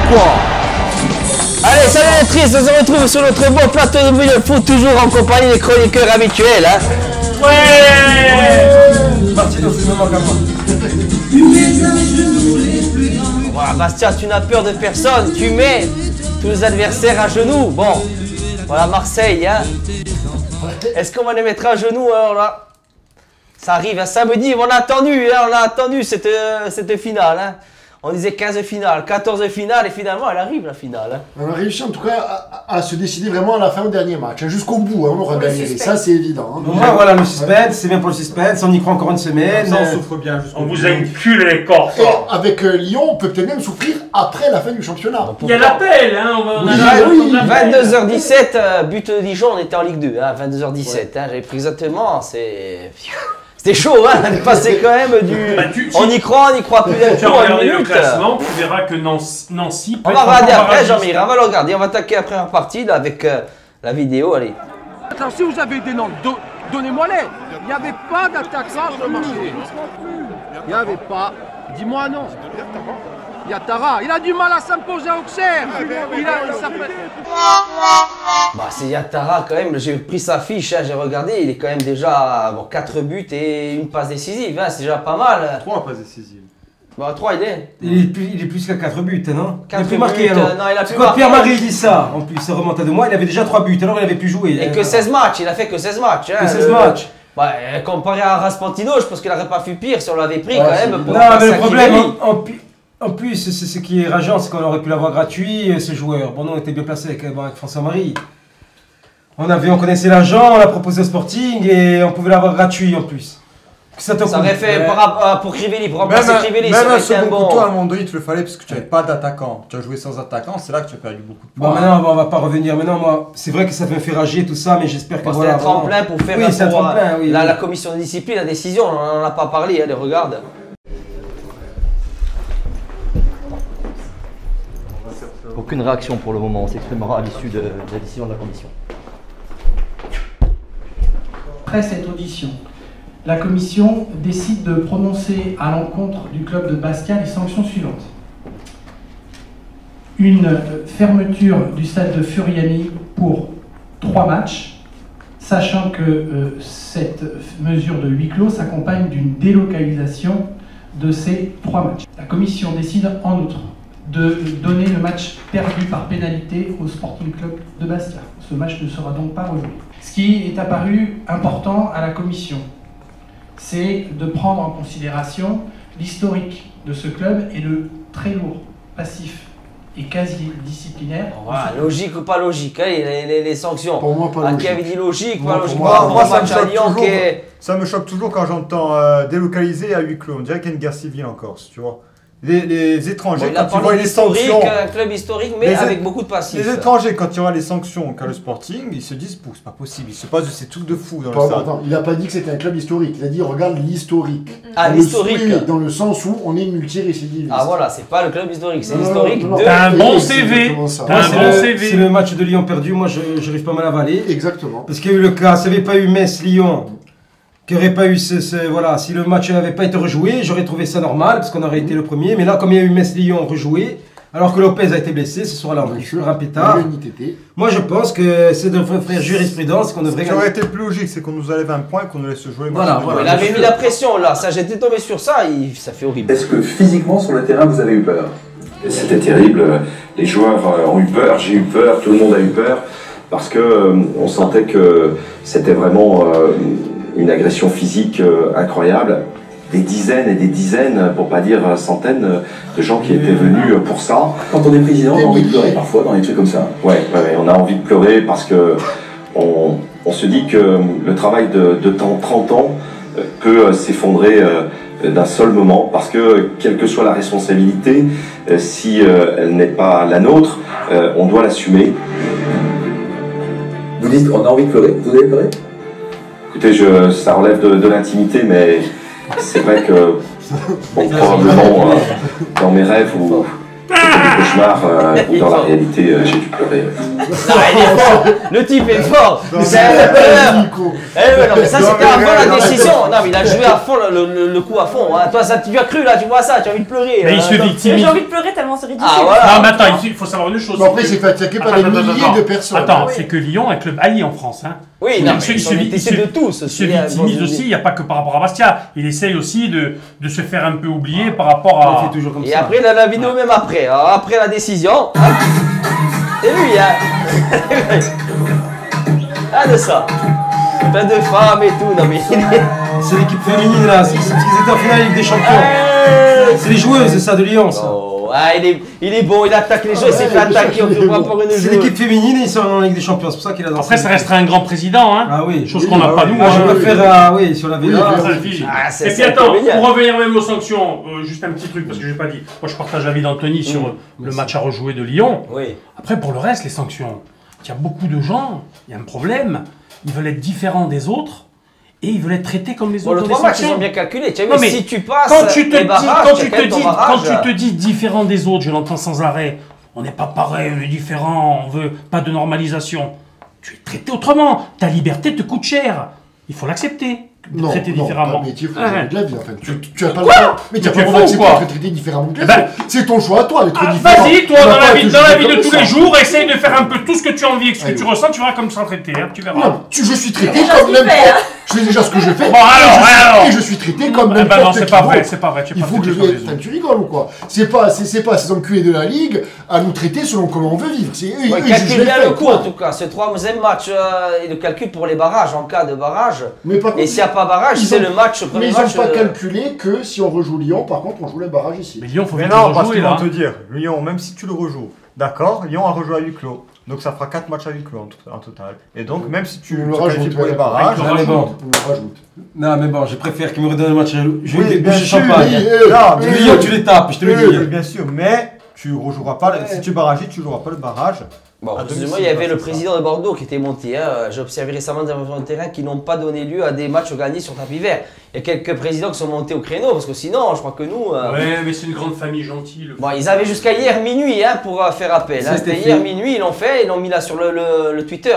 quoi. Allez, salut les tristes, on se retrouve sur notre beau plateau de Ville Foot, toujours en compagnie des chroniqueurs habituels. Hein. Voilà, Bastien, tu n'as peur de personne, tu mets tous les adversaires à genoux. Bon, voilà Marseille. Hein. Est-ce qu'on va les mettre à genoux alors là? Ça arrive à samedi, on a attendu cette finale. Hein. On disait 15 finales, 14 finales et finalement elle arrive la finale. Hein. On a réussi en tout cas à se décider vraiment à la fin au dernier match. Hein. Jusqu'au bout, hein, on aura gagné. Ça c'est évident. Hein. Donc, voilà le suspense, c'est bien pour le suspense, on y croit encore une semaine. Ça, on souffre bien. On vous a enculé les corps. Avec Lyon, on peut peut-être même souffrir après la fin du championnat. Il y a l'appel, hein, on va... 22h17, but de Dijon, on était en Ligue 2, hein, 22h17. Ouais. Hein, j'avais pris exactement, c'était chaud, hein, on est passé quand même du... on y croit plus d'un coup. Regardez le classement, tu verras que Nancy... On va regarder après, Jean-Mir, on va le regarder, on va attaquer après en partie là, avec la vidéo, allez. Attends, si vous avez des noms, donnez-moi-les. Il n'y avait pas d'attaquant sur le marché. Il n'y avait pas. Dis-moi non. Il y a Tara, il a du mal à s'imposer à Auxerre. Il s'appelle... Bah c'est Yattara quand même, j'ai pris sa fiche, hein, j'ai regardé, il est quand même déjà 4 buts et une passe décisive, hein, c'est déjà pas mal. 3 passes décisives. Bah 3 il est. Il est plus qu'à 4 buts, non? 4 il a plus marqué alors. Non, il a plus quand Pierre-Marie dit ça, en plus, ça remonte à 2 mois, il avait déjà 3 buts, alors il avait plus joué. Et que 16 matchs, il a fait que 16 matchs. Hein, que 16 matchs. Bah, comparé à Raspantino, je pense qu'il n'aurait pas fait pire si on l'avait pris quand même. Pour non, mais le problème, en plus, c'est ce qui est rageant, c'est qu'on aurait pu l'avoir gratuit, ce joueur. Bon, nous, on était bien placé avec François-Marie. On connaissait l'agent, on l'a proposé au Sporting et on pouvait l'avoir gratuit en plus. Ça aurait fait pour Crivelli, pour remplacer Crivelli. Même un second couteau, à un moment donné, il te le fallait parce que tu n'avais pas d'attaquant. Tu as joué sans attaquant, c'est là que tu as perdu beaucoup de points. Bon, maintenant, on va pas revenir. Maintenant, moi, c'est vrai que ça me fait rager tout ça, mais j'espère que voilà. C'est un tremplin pour faire oui, la commission de discipline, la décision, on n'en a pas parlé, allez, regarde. Aucune réaction pour le moment, on s'exprimera à l'issue de la décision de la commission. Après cette audition, la commission décide de prononcer à l'encontre du club de Bastia les sanctions suivantes. Une fermeture du stade de Furiani pour 3 matchs, sachant que cette mesure de huis clos s'accompagne d'une délocalisation de ces 3 matchs. La commission décide en outre de donner le match perdu par pénalité au Sporting Club de Bastia. Ce match ne sera donc pas rejoué. Ce qui est apparu important à la commission, c'est de prendre en considération l'historique de ce club et le très lourd passif et quasi disciplinaire. Voilà, logique ou pas logique, hein, les sanctions. Pour moi, pas logique. Qui avait dit logique, pas logique. Moi, ça me choque toujours quand j'entends délocaliser à huis clos. On dirait qu'il y a une guerre civile en Corse, tu vois. Les étrangers, quand ils voient les sanctions, un club historique, mais avec beaucoup de passifs. Les étrangers, quand il y aura les sanctions qu'a le Sporting, ils se disent, c'est pas possible, il se passe de ces trucs de fou dans le stade. Il n'a pas dit que c'était un club historique, il a dit, regarde l'historique. Ah, l'historique. Dans le sens où on est multirécidiviste. Ah voilà, c'est pas le club historique, c'est l'historique de... T'as un bon CV. C'est le match de Lyon perdu, moi j'arrive pas mal à avaler. Exactement. Parce qu'il y a eu le cas, s'il n'y avait pas eu Metz-Lyon, qu'il n'y aurait pas eu voilà, si le match n'avait pas été rejoué, j'aurais trouvé ça normal, parce qu'on aurait été le premier. Mais là, comme il y a eu Metz-Lyon rejoué, alors que Lopez a été blessé, ce sera là un pétard. Moi, je pense que c'est de faire jurisprudence qu'on devrait... Ce qui aurait été plus logique, c'est qu'on nous enlève un point et qu'on nous laisse jouer. Voilà. Il avait mis la pression là, ça j'étais tombé sur ça, ça fait horrible. Est-ce que physiquement sur le terrain vous avez eu peur? C'était terrible, les joueurs ont eu peur, j'ai eu peur, tout le monde a eu peur, parce que on sentait que c'était vraiment une agression physique incroyable. Des dizaines et des dizaines, pour pas dire centaines, de gens qui étaient venus pour ça. Quand on est président, on a envie de pleurer parfois dans des trucs comme ça. Ouais, on a envie de pleurer parce que on se dit que le travail de 30 ans peut s'effondrer d'un seul moment, parce que quelle que soit la responsabilité, si elle n'est pas la nôtre, on doit l'assumer. Vous dites on a envie de pleurer, vous avez pleuré? Écoutez, ça relève de l'intimité, mais c'est vrai que, bon, probablement, dans mes rêves ou cauchemar. Dans la réalité, j'ai dû pleurer. Non, il est fort. Le type est fort. C'est un pleur. Non, mais ça, c'était avant la décision. Non, mais il a joué à fond, le coup à fond. Hein. Toi, ça, tu as cru là, tu vois ça, tu as envie de pleurer. Mais il se victimise. J'ai envie de pleurer tellement c'est ridicule. Ah, voilà. Non, mais attends, il faut savoir une chose. Après, il s'est fait attaquer par des milliers de personnes. Attends, c'est que Lyon est un club haï en France. Hein. Oui, non, mais il se de tous. Il se victimise aussi, il n'y a pas que par rapport à Bastia. Il essaye aussi de se faire un peu oublier par rapport à. Et après, il a la vidéo même après. Alors, après la décision. C'est lui, hein. Ah, de ça. Plein de femmes et tout. Non, mais. C'est l'équipe féminine là, c'est parce qu'ils étaient en finale Ligue des Champions. C'est les joueuses, c'est ça, de Lyon, ça. Ah, il est bon, il attaque les jeux, il s'est fait attaquer, on peut pas pour une joueuse. C'est l'équipe féminine et ils sont en Ligue des Champions, c'est pour ça qu'il a dansé. Après, ça resterait un grand président, hein. Ah oui. Chose qu'on n'a pas nous. Moi, je préfère, oui, si on l'avait là. Et puis attends, pour revenir même aux sanctions, juste un petit truc, parce que j'ai pas dit. Moi, je partage l'avis d'Anthony sur le match à rejouer de Lyon. Oui. Après, pour le reste, les sanctions, il y a beaucoup de gens, il y a un problème, ils veulent être différents des autres. Et ils veulent être traités comme les autres. Le 3 matchs, ils ont bien calculé. Tu as vu, si tu passes quand tu te dis dis différent des autres, je l'entends sans arrêt, on n'est pas pareil, on est différent, on veut pas de normalisation. Tu es traité autrement. Ta liberté te coûte cher. Il faut l'accepter. Traiter différemment. Mais tu es de la vie, en fait. Tu as pas le droit. Mais tu as pas le droit d'être traité différemment. C'est ton choix à toi d'être différent. Vas-y, toi, dans la vie de tous les jours, essaye de faire un peu tout ce que tu as envie et ce que tu ressens, tu verras comme tu seras traité. Tu verras. Non, je suis traité comme n'importe. Je sais déjà ce que je fais. Bon, alors. Et je suis traité comme n'importe qui. Non, c'est pas vrai, c'est pas vrai. Il faut que je. Tu rigoles ou quoi? C'est pas ces enculés de la Ligue à nous traiter selon comment on veut vivre. Il calcule bien le coup en tout cas. Ce troisième match, il le calcule pour les barrages, en cas de barrage. Et s'il n'y a pas barrage, c'est le match. Mais ils n'ont pas calculé que si on rejoue Lyon, par contre, on joue les barrages ici. Mais Lyon, faut bien non, parce qu'ils vont te dire, Lyon, même si tu le rejoues, d'accord, Lyon a rejoué à huis clos. Donc ça fera 4 matchs à huis clos en total. Et donc, même si tu le rajoutes pour les barrages, on le rajoute. Non, mais bon, je préfère qu'ils me redonnent le match. Je vais bien sûr. Champagne. Lyon, tu les tapes, je te le dis. Bien sûr, mais tu ne rejoueras pas. Si tu barrages, tu ne joueras pas le barrage. Bon, excusez-moi, il y avait le président de Bordeaux qui était monté. Hein. J'ai observé récemment des sur le terrain qui n'ont pas donné lieu à des matchs gagnés sur tapis vert. Il y a quelques présidents qui sont montés au créneau parce que sinon, je crois que nous. Ouais, mais c'est une grande famille gentille. Bon, ils avaient jusqu'à hier minuit pour faire appel. Hein. C'était hier minuit, ils l'ont fait, ils l'ont mis là sur le Twitter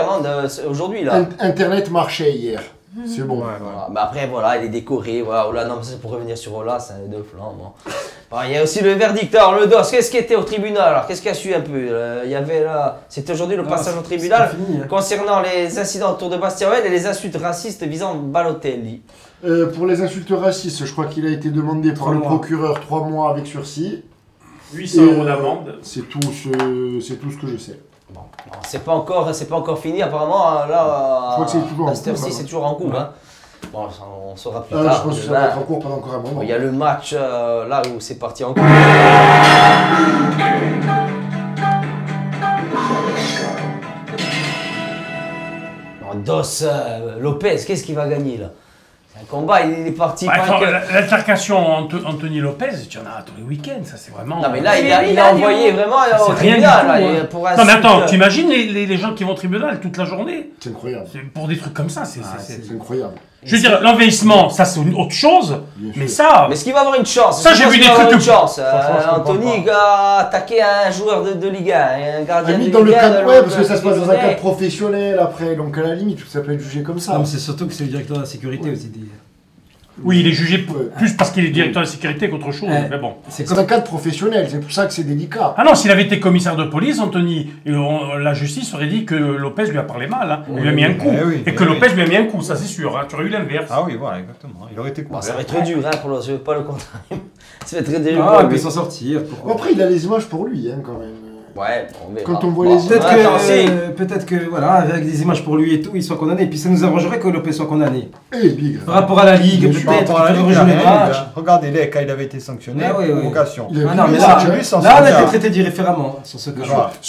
aujourd'hui. Internet marchait hier. C'est bon. Voilà. Bah après, voilà, il est décoré. Voilà. Ola, non, c'est pour revenir sur Ola, c'est un deux flancs. Bon. Il y a aussi le verdict. Alors, le DOS, qu'est-ce qui était au tribunal? Alors, qu'est-ce qu'il y a su un peu? Il y avait là. C'était aujourd'hui le passage au tribunal concernant les incidents autour de Bastien-Rouel et les insultes racistes visant Balotelli. Pour les insultes racistes, je crois qu'il a été demandé par le procureur 3 mois avec sursis. 800 € d'amende. C'est tout ce que je sais. Bon, c'est pas encore fini apparemment. Là, je crois que c'est toujours en cours. C'est toujours en cours. Hein. Bon, on saura plus tard. Je pense que ça va être en cours pendant encore un moment. Il y a le match là où c'est parti en cours. Dos Lopez, qu'est-ce qu'il va gagner là? Un combat, il est parti. L'altercation Anthony Lopez, tu en as tous les week-ends, ça c'est vraiment. Non mais là, il a envoyé vraiment au tribunal. Non mais attends, t'imagines les gens qui vont au tribunal toute la journée? C'est incroyable. Pour des trucs comme ça, c'est incroyable. Je veux dire, l'envahissement, ça c'est une autre chose, mais ça. Mais est-ce qu'il va avoir une chance? Ça, j'ai vu des trucs de chance. Anthony a attaqué un joueur de Ligue 1, un gardien de Ligue 1. Dans le cadre, ouais, parce que ça se passe dans un cadre professionnel après, donc à la limite, ça peut être jugé comme ça. Non, mais c'est surtout que c'est le directeur de la sécurité aussi. Oui, il est jugé plus parce qu'il est directeur de la sécurité qu'autre chose, mais bon. C'est un cadre professionnel, c'est pour ça que c'est délicat. Ah non, s'il avait été commissaire de police, Anthony, la justice aurait dit que Lopez lui a parlé mal, hein. Il lui a mis un coup. Et que Lopez lui a mis un coup, ça c'est sûr, hein. Tu aurais eu l'inverse. Ah oui, voilà, exactement. Il aurait été couvert. Ça va être dur, hein, je veux pas le contraire. Ça va être très dur. Ah, il peut s'en sortir. Après, il a les images pour lui, hein, quand même. Ouais, quand on voit les images. Peut-être que, voilà, avec des images pour lui et tout, il soit condamné. Et puis ça nous arrangerait que Lopez soit condamné. Par rapport à la Ligue, peut-être. Regardez, quand il avait été sanctionné, convocation. Ah non, mais là, on a été traité différemment sur ce cas.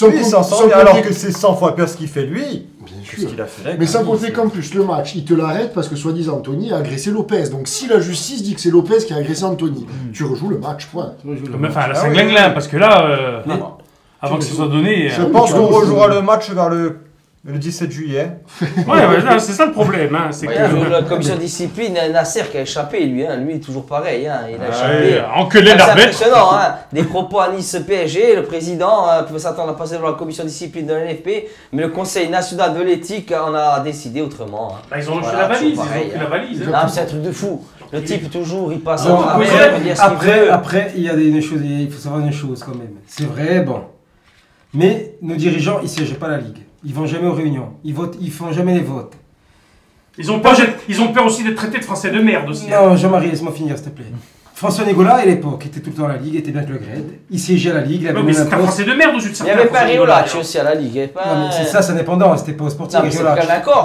Lui, s'en sort, alors que c'est 100 fois pire ce qu'il fait lui. Bien sûr. Mais sans compter qu'en plus, le match, il te l'arrête parce que soi-disant Anthony a agressé Lopez. Donc si la justice dit que c'est Lopez qui a agressé Anthony, tu rejoues le match, point. Enfin, là, c'est glingling, parce que là. Avant que ce soit donné. Je pense qu'on rejouera le match vers le Le 17 juillet. Ouais, c'est ça le problème. Hein. C'est que... La commission de discipline, Nasser qui a échappé, lui, toujours pareil. Hein. Il a échappé. Enculé l'arbitre. C'est impressionnant. Hein. Des propos à Nice PSG, le président pouvait s'attendre à passer devant la commission de discipline de l'NFP, mais le Conseil national de l'éthique en a décidé autrement. Hein. Bah, ils ont lâché la valise. La valise. Non, c'est un truc de fou. Le type, toujours, il passe Après, il y a une chose, il faut savoir une chose quand même. C'est vrai, bon. Mais nos dirigeants, ils ne siègent pas la Ligue. Ils vont jamais aux réunions. Ils font jamais les votes. Ils ont peur aussi d'être traités de Français de merde aussi. Non, Jean-Marie, laisse-moi finir, s'il te plaît. François Négola, à l'époque, était tout le temps à la Ligue, était bien que le Gred. Il siégeait à la Ligue. Mais c'est un Français de merde au-dessus de certains. Il n'y avait pas Riolacci aussi à la Ligue. Non, mais c'est ça, c'est indépendant, c'était pas au sportif.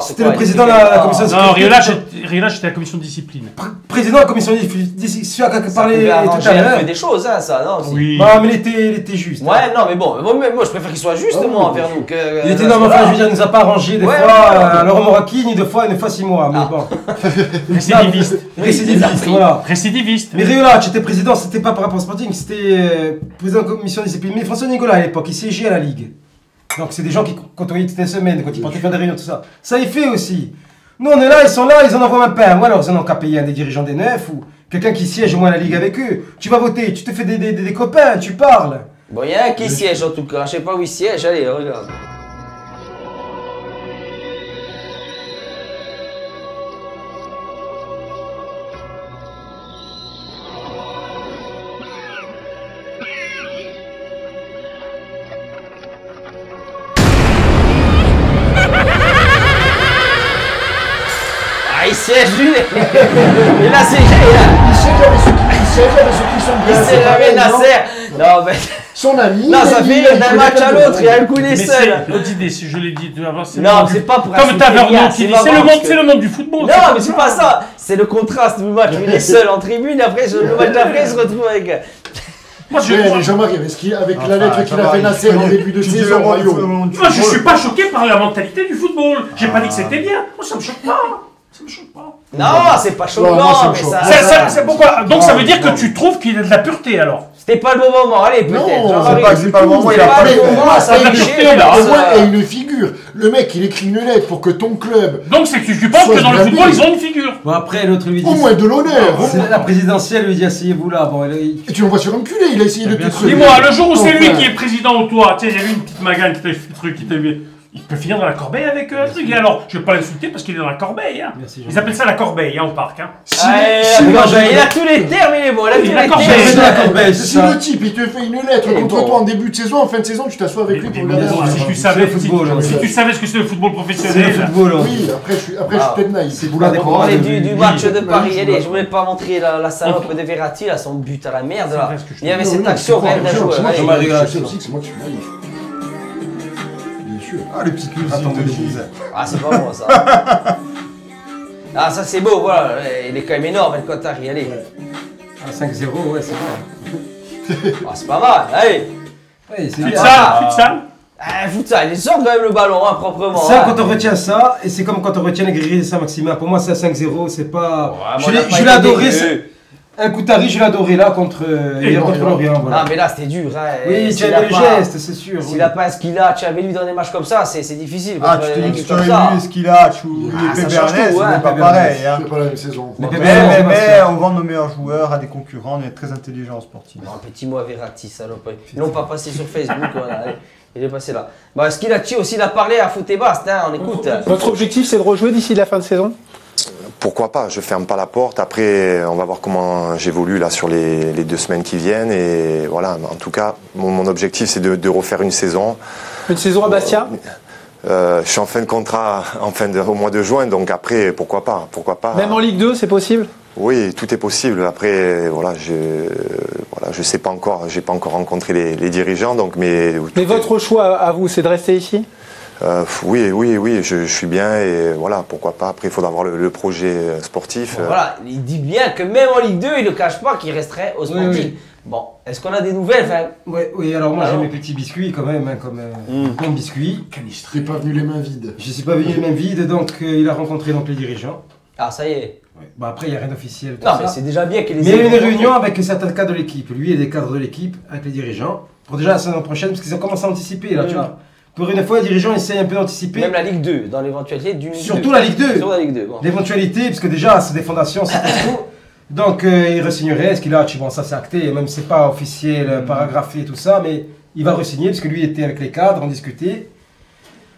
C'était le président de la commission de discipline. Non, Riolacci était à la commission de discipline. Président de la commission de discipline, celui qui a parlé tout à l'heure. Des choses, hein, ça, non? Oui. Bah, mais il était juste. Ouais, non, mais bon, moi je préfère qu'il soit juste, moi, envers nous. Il était non, mais enfin, je veux dire, il nous a pas arrangé des fois, Laurent Morakine, une fois 6 mois, mais bon. Récidiviste, voilà. Récidiviste. Mais Riolacci était président, c'était pas par rapport au Sporting, c'était président de la commission de discipline. Mais François Négola à l'époque, il siégeait à la Ligue. Donc c'est des gens qui, quand on y était semaine, quand ils partaient faire des réunions, tout ça. Ça y fait aussi. Nous on est là, ils sont là, ils en envoient un pain. Ou alors ils en ont qu'à payer un des dirigeants des neufs ou quelqu'un qui siège au moins à la Ligue avec eux. Tu vas voter, tu te fais des copains, tu parles. Bon, il y a un qui siège en tout cas, je sais pas où il siège, allez, regarde. Il siège lui, il a siégé là. Il siège avec ceux qui sont bien. Il siège avec Nasser. Non mais. Son ami. Non, ça fait d'un match à l'autre, il y a un coup des seuls. L'autre idée, si je l'ai dit avant, c'est non, c'est pas pour. Comme Taverneau qui dit, c'est le monde du football. Non, mais c'est pas ça. C'est le contraste du match où il est seul en tribune, après le match d'après, il se retrouve avec. Moi, Jean-Marie, avec la lettre qu'il a fait Nasser en début de saison, moi, je suis pas choqué par la mentalité du football. J'ai pas dit que c'était bien. Moi, ça me choque pas. Ça me choque pas. Non, c'est pas choquant, mais ça. C'est pourquoi. Donc ça veut dire que tu trouves qu'il y a de la pureté alors. C'était pas le bon moment, allez, peut-être. C'est pas le moment, il a pas le moment, ça a une figure. Le mec, il écrit une lettre pour que ton club. Donc c'est que tu penses que dans le football, ils ont une figure. Bon, après, l'autre lui dit. Au moins de l'honneur. La présidentielle lui dit asseyez-vous là. Bon, et tu l'envoies sur un culé, il a essayé de te crever. Dis-moi, le jour où c'est lui qui est président ou toi, tiens, il y a eu une petite magane qui t'a fait le truc, qui t'a vu. Il peut finir dans la corbeille avec un truc. Et alors, je vais pas l'insulter parce qu'il est dans la corbeille. Hein. Merci, ils appellent ça la corbeille au parc. Hein. Il a tous les termes, il est bon. La corbeille. Si le type il te fait une lettre contre toi en début de saison, en fin de saison, tu t'assois avec lui pour regarder. Si tu savais ce que c'est le football professionnel. C'est le football. Oui, après je suis peut-être naïf. C'est boulard des On est du match de Paris. Allez, je voulais pas montrer la salope de Verratti, là, son but à la merde. Il y avait cette action quand même d'un joueur. C'est moi qui suis naïf. Ah, les petites musiques de Gise. Ah, c'est pas bon ça. Ah, ça c'est beau, voilà. Il est quand même énorme, le Qatari, allez. Ah, 5-0, ouais, c'est bon. Ah, c'est pas mal, allez. Ouais, c'est futsal. Futsal, il sort quand même le ballon, hein, proprement. Ça, quand on retient ça, et c'est comme quand on retient les grilles de Saint-Maximin. Pour moi, c'est à 5-0, c'est pas. Je l'ai adoré. Un Qatari, je l'ai adoré là contre Lorient. Voilà. Ah, mais là c'était dur. Hein. Oui, tu as le geste, c'est sûr. S'il n'a pas ce qu'il a, tu avais lui dans des matchs comme ça, c'est difficile. Ah, tu t'es dit que tu aurais eu ce qu'il a, ou Pépé Bernès, c'est pas pareil. C'est pas la même saison. Mais on vend nos meilleurs joueurs à des concurrents, on est très intelligents en sportif. Un petit mot à Verratti, salope. Ils l'ont pas passé sur Facebook, voilà. Il est passé là. Bah, ce qu'il a dit aussi, il a parlé à Foot et Bast, hein, on écoute. Votre objectif, c'est de rejouer d'ici la fin de saison ? Pourquoi pas, je ferme pas la porte. Après, on va voir comment j'évolue là sur les 2 semaines qui viennent. Et voilà, en tout cas, mon objectif, c'est de refaire une saison. Une saison à Bastia ? Je suis en fin de contrat au mois de juin, donc après, pourquoi pas. Même en Ligue 2, c'est possible ? Oui, tout est possible. Après, je sais pas encore, j'ai pas encore rencontré les dirigeants, donc mais votre choix à vous, c'est de rester ici ? Oui, je suis bien et voilà, pourquoi pas. Après, il faudra voir le projet sportif. Bon, voilà, il dit bien que même en Ligue 2, il ne cache pas qu'il resterait au Sporting. Oui. Bon, est-ce qu'on a des nouvelles Oui, alors moi j'ai mes petits biscuits quand même, hein, comme plein de biscuits. Tu n'es pas venu les mains vides. Je ne suis pas venu les mains vides, donc il a rencontré donc, les dirigeants. Ah, ça y est. Ouais. Bon, après, il n'y a rien d'officiel. Non, mais c'est déjà bien qu'il y ait il y a eu une réunion avec certains cadres de l'équipe. Lui et des cadres de l'équipe, avec les dirigeants. Pour déjà la saison prochaine, parce qu'ils ont commencé à anticiper là, tu vois. Pour une fois, les dirigeants essayent un peu d'anticiper. Même la Ligue 2, dans l'éventualité d'une. Surtout la Ligue 2. Surtout la Ligue 2. Bon. L'éventualité, parce que déjà, c'est des fondations, c'est tout. Donc, il re-signerait. Est-ce qu'il a, bon, ça c'est acté, même si c'est pas officiel, paragraphé et tout ça, mais il va re-signer, parce que lui était avec les cadres, on discutait.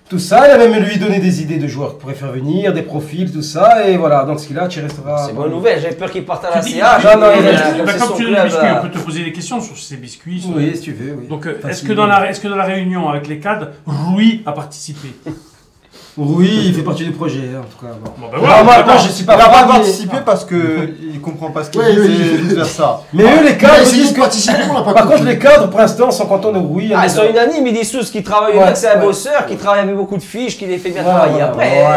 Tout ça, il a même lui donné des idées de joueurs qui pourraient faire venir, des profils, tout ça, et voilà. Donc, ce qu'il a, tu resteras. C'est bonne nouvelle, j'avais peur qu'il parte à la Tu dis- CA. Non, non, il mais reste- comme tu dis biscuits, on peut te poser des questions sur ces biscuits. sur- Oui, si tu veux, oui. Donc, est-ce Facile. que dans la réunion avec les cadres, Rui a participé? Oui, il fait partie du projet, hein, en tout cas. Bon. Bon, ben voilà, moi, d'accord. je suis Il pas n'a pas fan, mais- participé parce qu'il comprend pas ce qu'il Ouais, dit oui, et oui. vice versa. Mais eux, les cadres, essayé disent de que... participer, on l'a pas Par compris. contre, les cadres, pour l'instant, sont contents de Rui. Ah, ils sont unanimes, ils disent tous qu'ils travaillent, Ouais, c'est un ouais. bosseur, qui travaille avec beaucoup de fiches, qui les fait bien Voilà, travailler. voilà,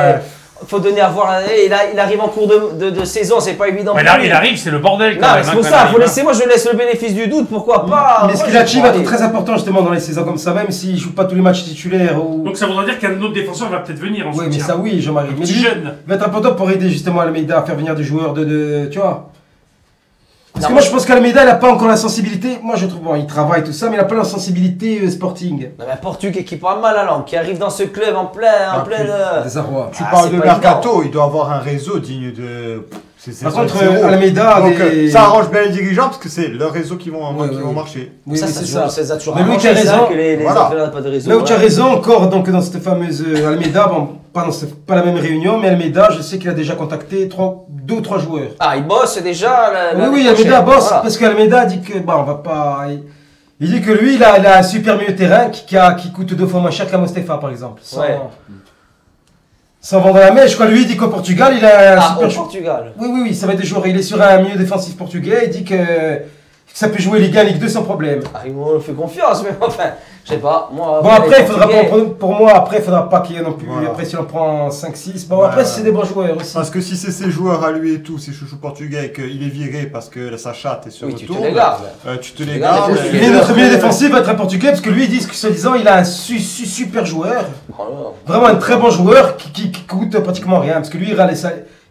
Après, il faut donner à voir. Il arrive en cours de saison, c'est pas évident. Mais pour là, lui. il arrive, c'est le bordel quand Non, mais même. c'est hein, pour quand ça, il faut arrive, laisser, moi je laisse le bénéfice du doute, pourquoi pas. Mais ce qu'il a dit va être très important justement dans les saisons comme ça, même s'il joue pas tous les matchs titulaires. Ou... Donc ça voudrait dire qu'un autre défenseur va peut-être venir en Oui, mais soutien. ça oui, Jean-Marie. Mais Petit lui, jeune. il va être important pour aider justement Almeida à faire venir des joueurs tu vois. Parce Non, que moi je pense qu'Almeida il a pas encore la sensibilité. Moi je trouve, bon, il travaille tout ça, mais il a pas la sensibilité sporting. Non, mais un Portugais qui parle mal la langue, qui arrive dans ce club en plein. Désarroi. Tu Ah, parles c'est de pas mercato, il doit avoir un réseau digne de. Par contre, zéro. Almeida, Donc, des- ça arrange bien les dirigeants parce que c'est leur réseau qui vont marcher. Oui, ça, mais ça, c'est ça, ça. ça a toujours Mais Louis arrangé, qui a ça, raison. que les Voilà. entraîneurs n'ont pas de réseau. Là où tu as ouais. raison encore, donc dans cette fameuse Almeida, bon, pas la même réunion, mais Almeida, je sais qu'il a déjà contacté 2 ou 3 joueurs. Ah, il bosse déjà. Oui, Almeida bosse, parce qu'Almeida dit que, bon, on va pas. Il dit que lui, il a un super milieu de terrain qui coûte 2 fois moins cher qu'à Mostefa, par exemple. Sans vendre la mèche, quoi. Lui, il dit qu'au Portugal, il a un super au Portugal. Oui, ça va être des joueurs. Il est sur un milieu défensif portugais, il dit que ça peut jouer Ligue 1, Ligue 2 sans problème. Ah, il me fait confiance, mais enfin, je sais pas. Moi, Bon, après, il faudra Portugais- pour moi, après, il faudra pas qu'il y ait non plus. Voilà. Après, si on prend 5-6, bon, après, c'est des bons joueurs aussi. Parce que si c'est ses joueurs à lui et tout, ses chouchous portugais, et qu'il est viré parce que sa chatte est sur Oui, le tu tour, te les gardes. tu te les gardes. Et notre milieu défensif va être un portugais parce que lui, il dit que soi-disant, il a un super joueur. Vraiment un très bon joueur qui coûte pratiquement rien. Parce que lui,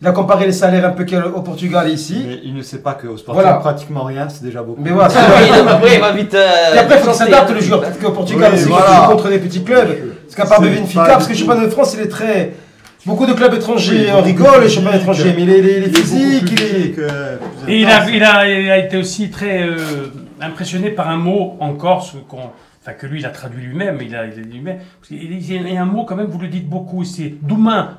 il a comparé les salaires un peu qu'il y a au Portugal et ici. Mais il ne sait pas qu'au Sporting, Voilà. pratiquement rien, c'est déjà beaucoup. Mais voilà, c'est Après, il va vite. Et après, il faut qu'il chanter, s'adapte hein. le joueur. Peut-être qu'au Portugal, Oui, aussi, voilà. il joue contre des petits clubs. Parce qu'à part de C'est Benfica, pas parce que du le tout. championnat de France, il est très. Beaucoup de clubs étrangers, Oui, on rigole, les championnats physique, étrangers, mais il est beaucoup physique, plus il est. physique, Et il a été aussi très impressionné par un mot en Corse que lui il a traduit lui-même, il a dit lui-même. Parce qu'il y a un mot quand même, vous le dites beaucoup, c'est Doumain,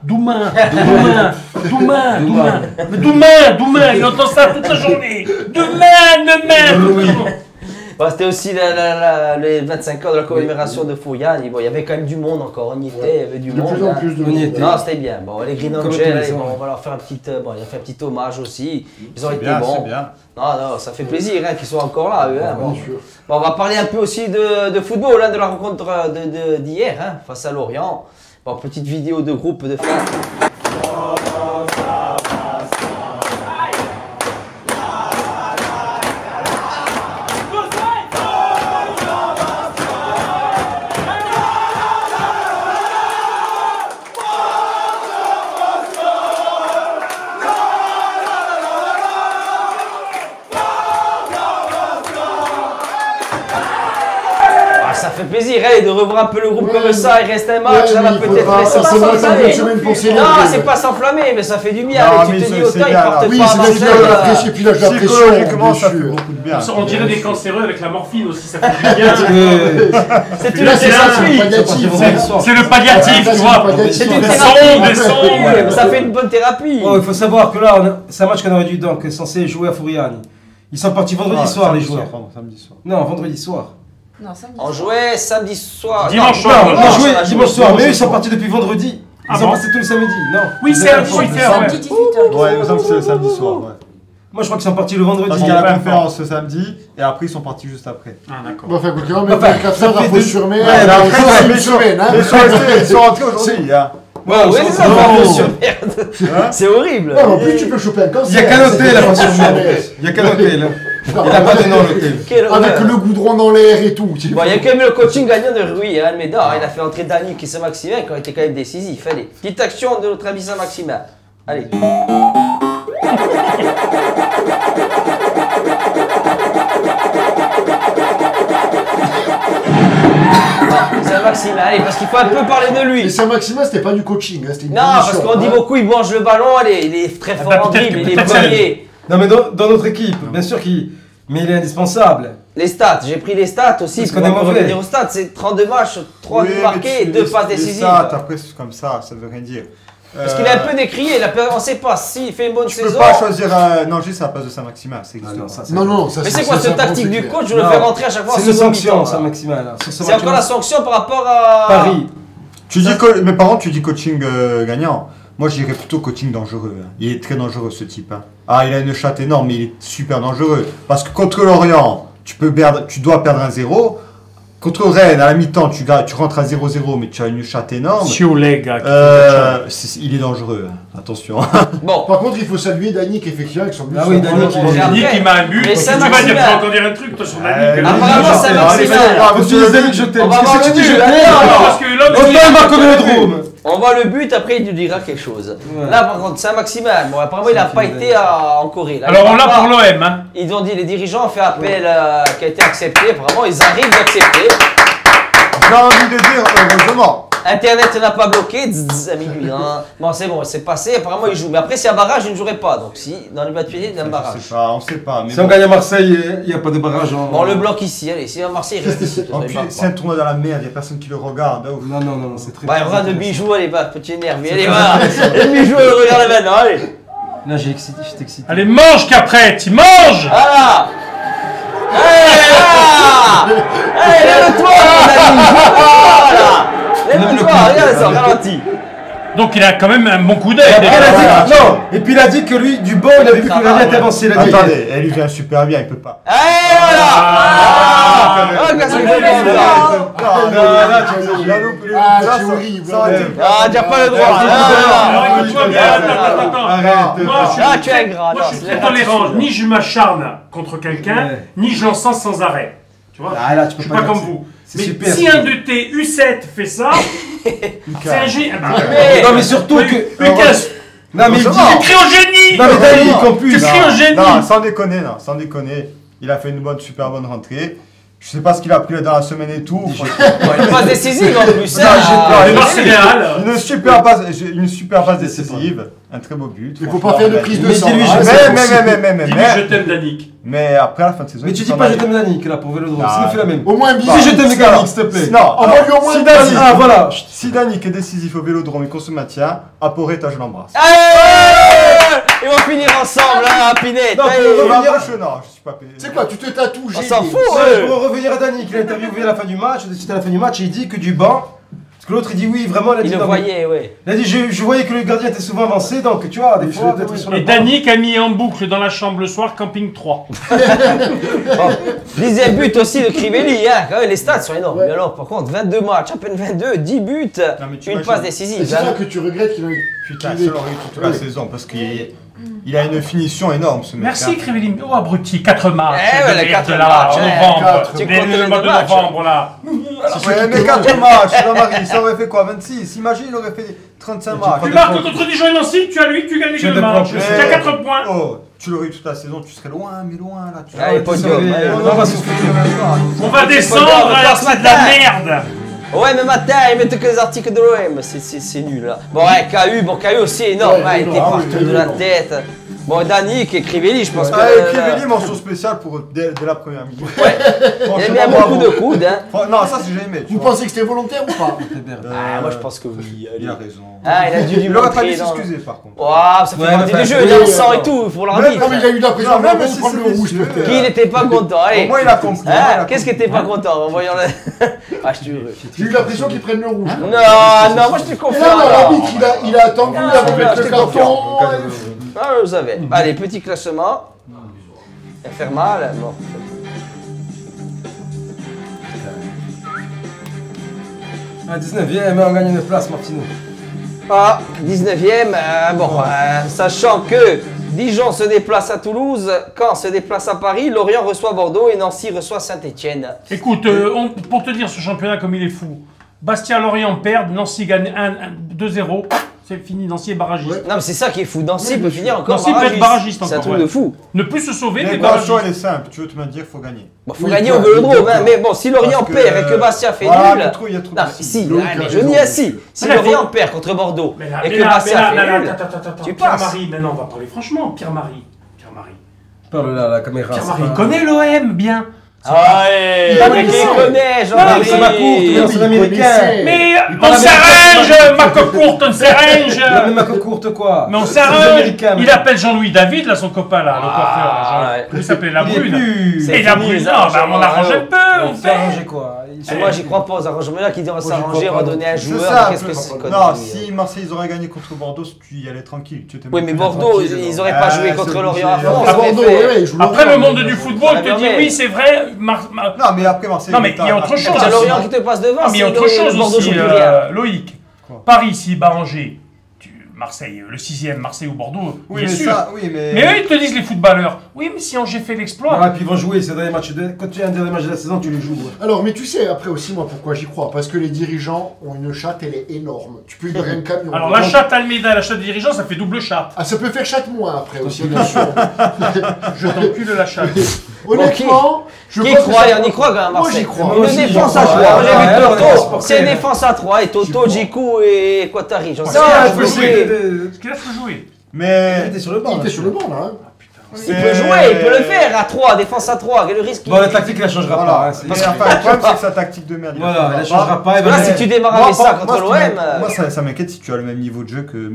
il entend ça toute la journée. Demain. Bon, c'était aussi les 25 ans de la commémoration de Fouriani. Bon, il y avait quand même du monde encore, on y était, il y avait du De monde. plus en plus de monde. Non, c'était bien. Bon, les Green Comme Angels, tous les allez, ans, bon, ouais. on va leur faire un petit, il a fait un petit hommage aussi. Ils ont C'est été bien, bons. c'est bien. Non, ça fait plaisir hein, qu'ils soient encore là, eux. Hein, bon. Bien sûr. Bon, on va parler un peu aussi de football, hein, de la rencontre d'hier, hein, face à Lorient. Bon, petite vidéo de groupe de fans. Ça fait plaisir hein, de revoir un peu le groupe comme ça, il reste un match, ça va peut-être laisser pas s'enflammer. Non, c'est pas s'enflammer, mais ça fait du bien. Non, Tu mais te dis c'est autant, ils bien, partent là. Oui, pas à c'est là qu'il Marseille. a l'apprécié, puis là je l'apprécie. Psychologiquement, ça fait bien sûr. beaucoup de bien. On dirait des cancéreux avec la morphine aussi, ça fait du bien. C'est une Là, c'est ça, c'est thérapie. palliatif. C'est le palliatif, tu vois. C'est une Des thérapie. sondes. Ça fait une bonne thérapie. Oh, il faut savoir que là, c'est un match qu'on aurait dû donc censé jouer à Fouriani. Ils sont partis vendredi soir, les joueurs. Samedi soir. Non, vendredi soir. Non, samedi. On jouait samedi soir. Dimanche Non, soir. Non, non, on a on joué a dimanche joué soir, mais eux, ils dimanche sont soir. partis depuis vendredi. Ils Ah sont bon passés tout le samedi, non. Oui, c'est un ouais. Samedi 18h. Ouais, il me semble que c'est le samedi soir. Ouais. Moi, je crois qu'ils sont partis le vendredi. Parce qu'il y a la conférence ce samedi et après ils sont partis juste après. Ah, d'accord. Bon, enfin, quand même, Enfin, 4 ça heures à fait Fos-sur-Mer, Ouais, là, après, c'est ouais, une semaine, hein. Ils sont rentrés aujourd'hui. Hein. Ouais, oui, c'est ça, Oh. sur merde. C'est horrible. Ouais, en plus, tu peux choper un cancer. Il n'y a qu'un hôtel à Fos-sur-Mer. Il n'y a qu'un hôtel. Il n'a pas de nom, l'hôtel. Quel Avec honneur. le goudron dans l'air et tout. Bon, il y a quand même le coaching gagnant de Rui, hein, Almeida. Il a fait entrer Dani qui Saint-Maximin qui a été quand même décisif. Allez, petite action de notre ami Saint-Maximin. Allez. Saint-Maximin, allez, parce qu'il faut un peu parler de lui. Et Saint-Maximin, c'était pas du coaching, hein, c'était une Non, parce qu'on dit beaucoup, il mange le ballon, allez, il est très fort en dribble, il est premier. Non, mais dans notre équipe, bien sûr qu'il. Mais il est indispensable. Les stats, j'ai pris les stats aussi, parce qu'on est mauvais. revenir aux stats, c'est 32 matchs, 3 buts marqués et 2 passes décisives. Les stats, après, c'est comme ça veut rien dire. Parce qu'il est un peu décrié, on ne sait pas s'il fait une bonne saison. Tu peux pas choisir non, juste à la place de Saint-Maximin, c'est Non, mais c'est quoi cette tactique du coach? Je le fais rentrer à chaque fois. C'est une sanction, Saint-Maximin. C'est encore la sanction par rapport à Paris. Mais par contre, tu dis coaching gagnant. Moi, je dirais plutôt coaching dangereux. Hein. Il est très dangereux, ce type. Hein. Ah, il a une chatte énorme, mais il est super dangereux. Parce que contre l'Orient, tu dois perdre un 0. Contre Rennes, à la mi-temps, tu rentres à 0-0, mais tu as une chatte énorme. Il est dangereux, hein. Attention. Bon. Par contre, il faut saluer Danick, effectivement, avec son but. Ah oui, Danick, il m'a un but. Tu vas encore dire un truc, toi, sur Danick. Apparemment, Saint-Maximin. On va voir le but. On voit le but, après il nous dira quelque chose. Ouais. Là, par contre, Saint-Maximin, bon, apparemment, il n'a pas été en Corée. Là, alors, on l'a pour l'OM. Hein. Ils ont dit, les dirigeants ont fait appel qui a été accepté. Apparemment, ils arrivent d'accepter. J'ai envie de dire, heureusement. Internet n'a pas bloqué, à minuit. Hein. Bon, c'est bon, c'est passé. Apparemment, ils jouent. Mais après, c'est un barrage, ils ne joueraient pas. Donc, si, dans les battues, il y a un barrage. On ne sait pas. Mais si on gagne à Marseille, il n'y a pas de barrage. On le bloque ici. Allez, si à Marseille, il reste ici. C'est un tournoi dans la merde, il n'y a personne qui le regarde. Non, c'est très bien. Il regarde de bijoux, allez, petit énervé. Allez, va. Les bijoux, regarde maintenant, allez. Là, j'étais excité. Allez, mange, caprette, il mange. Voilà. Allez, lève-toi, voilà. Lève-toi, regarde ça, ralentis. Donc il a quand même un bon coup d'œil. Et puis il a dit que lui, du banc, il a vu que le gardien était avancé. Attendez, elle lui vient super bien, il peut pas. Et voilà. Tu n'as pas le droit. Arrête. Tu es ingrat. Moi je suis très tolérant. Ni je m'acharne contre quelqu'un, ni je l'encense sans arrêt. Tu vois, je suis pas comme vous. Mais si un de tes U7 fait ça, c'est un génie. Non, mais surtout que. Lucas, non, mais tu cries au génie. Non, mais Danick, en plus. Tu cries au génie. Non, sans déconner. Il a fait une super bonne rentrée. Je sais pas ce qu'il a pris dans la semaine et tout. Il passe décisive en plus. Une super passe décisive. Un très beau but. Il faut pas faire de prise de sang. Mais je t'aime Danick. Mais après la fin de saison. Mais tu dis pas je t'aime Danick là pour Vélodrome. S'il fait la même. Au moins un bisou. Si je t'aime Danick, s'il te plaît. Non. Envoie-lui au moins un bisou. Ah voilà. Si Danick est décisif au Vélodrome et qu'on se maintient, à Porretta, je l'embrasse. Ils vont finir ensemble, hein, Pinette. Non, je suis pas payé. C'est quoi, tu te tatoues? On s'en fout. Pour revenir à Danick, il a interviewé à la fin du match. C'était à la fin du match et il dit que du banc. Parce que l'autre il dit oui, vraiment. Il le voyait, oui. Il a dit je voyais que le gardien était souvent avancé, donc tu vois, des fois. Et Danick a mis en boucle dans la chambre le soir Camping 3. Dixième but aussi de Crivelli, hein. Les stats sont énormes. Mais alors, par contre, 22 matchs, à peine 22, 10 buts, une passe décisive. C'est ça que tu regrettes qu'il a eu. Putain, ça l'aurait eu toute la saison parce qu'il a une finition énorme ce mec. Merci Crivelli. Oh abruti, 4 matchs. Les 4 matchs. Novembre. Tu comptes le mois de novembre là. Ouais, mais 4 matchs, Jean-Marie, ça aurait fait quoi? 26? Imagine, il aurait fait 35 matchs. Tu marques contre Dijon et Nancy, tu as lui, tu gagnes les 2 matchs. Tu as 4 points. Oh, tu l'aurais eu toute la saison, tu serais loin, mais loin là. On va descendre, alors c'est de la merde. Ouais, mais matin, ils mettent que les articles de l'OM, c'est nul là. Bon, ouais, KU aussi énorme, il était partout de la tête. Bon, Danick et Crivelli, je pense que. Crivelli, mention spéciale pour dès la première minute. Ouais. Il a mis un bon coup de coude, hein. Non, ça c'est jamais. Vous pensez que c'était volontaire ou pas? Moi je pense que oui. Il a raison. Il a dû lui montrer. Il aurait pas dû s'excuser par contre. Waouh, ça fait partie du jeu, il a le sang et tout, pour l'arbitre. Non, mais il a eu la pression, même si prendre le rouge peut-être. Qui n'était pas content? Allez. Moi il a compris. Qu'est-ce qui était pas content en voyant le. Ah, je te jure. J'ai eu l'impression qu'il prenne le rouge. Non, moi je te confie. Non, l'arbitre il a attendu avec le carton. Ah, je savais. Allez, petit classement. Elle fait mal. Bon. À 19ème, on gagne une place, Martino. Ah, 19ème. Sachant que Dijon se déplace à Toulouse, Caen se déplace à Paris, Lorient reçoit Bordeaux et Nancy reçoit Saint-Etienne. Écoute, pour te dire ce championnat comme il est fou, Bastia-Lorient perd, Nancy gagne 2-0. C'est fini, Nancy est barragiste. Non, mais c'est ça qui est fou. Nancy peut finir encore Nancy peut être barragiste encore. C'est un truc de fou. Ne plus se sauver, mais barragiste. Elle est simple, tu veux te me dire, il faut gagner. Bon, faut gagner au Vélodrome, mais bon, si Lorient perd et que Bastia fait nul. Il y a trop non, si, je dis assis. Si Lorient perd contre Bordeaux et que Bastia fait nul, tu passes. Pierre-Marie, maintenant on va parler franchement, Pierre-Marie. Parle là, la caméra. Pierre-Marie, il connaît l'OM bien. Ah ouais, il connaît, Jean-Marie. C'est ma courte, c'est l'américain. Mais on s'arrange, ma courte, on s'arrange. Mais ma courte quoi? Mais on s'arrange. Il appelle Jean-Louis David, là, son copain, là, le coiffeur. Il s'appelait La Brune. Et La Brune, on arrange un peu. On fait arranger quoi? Moi, j'y crois pas aux arrangements là qui disent on va s'arranger, on va donner un joueur. Qu'est-ce que c'est? Non, si Marseille ils auraient gagné contre Bordeaux, tu y allais tranquille. Oui, mais Bordeaux, ils auraient pas joué contre Lorient à fond. Après, le monde du football te dit oui, c'est vrai. Non, mais après Marseille. Non, mais il y a autre chose. C'est Lorient qui te passe devant. Mais il y a autre chose aussi, Loïc. Paris, s'il bat Angers. Marseille, le 6ème, Marseille ou Bordeaux, oui, bien mais sûr. Ça, oui, mais eux, ils te disent, les footballeurs, oui, mais si Angers fait l'exploit. Ah, puis ils vont jouer ces derniers matchs. Quand tu as un dernier match de la saison, tu les joues. Ouais. Alors, mais tu sais, après aussi, moi, pourquoi j'y crois? Parce que les dirigeants ont une chatte, elle est énorme. Tu peux livrer un camion. Alors, la chatte Almeida, la chatte dirigeant, ça fait double chatte. Ah, ça peut faire chatte moins après aussi, bien sûr. Je t'encule la chatte. Honnêtement, qui croit? On y croit quand même, Marseille. Moi, j'y crois. Une défense à 3. J'ai vu Toto. C'est une défense à 3. Et Toto, Djikou et Quattari. J'en sais rien. Qu'il a fait jouer. Mais. Il était sur le banc. Il était sur le banc, là. Il peut jouer, il peut le faire à 3, défense à 3, quel est le risque? Bon, la tactique, elle ne changera pas. Parce que le problème, c'est que sa tactique de merde. Voilà, elle ne changera pas. Là, si tu démarres avec ça contre l'OM. Moi, ça m'inquiète si tu as le même niveau de jeu que.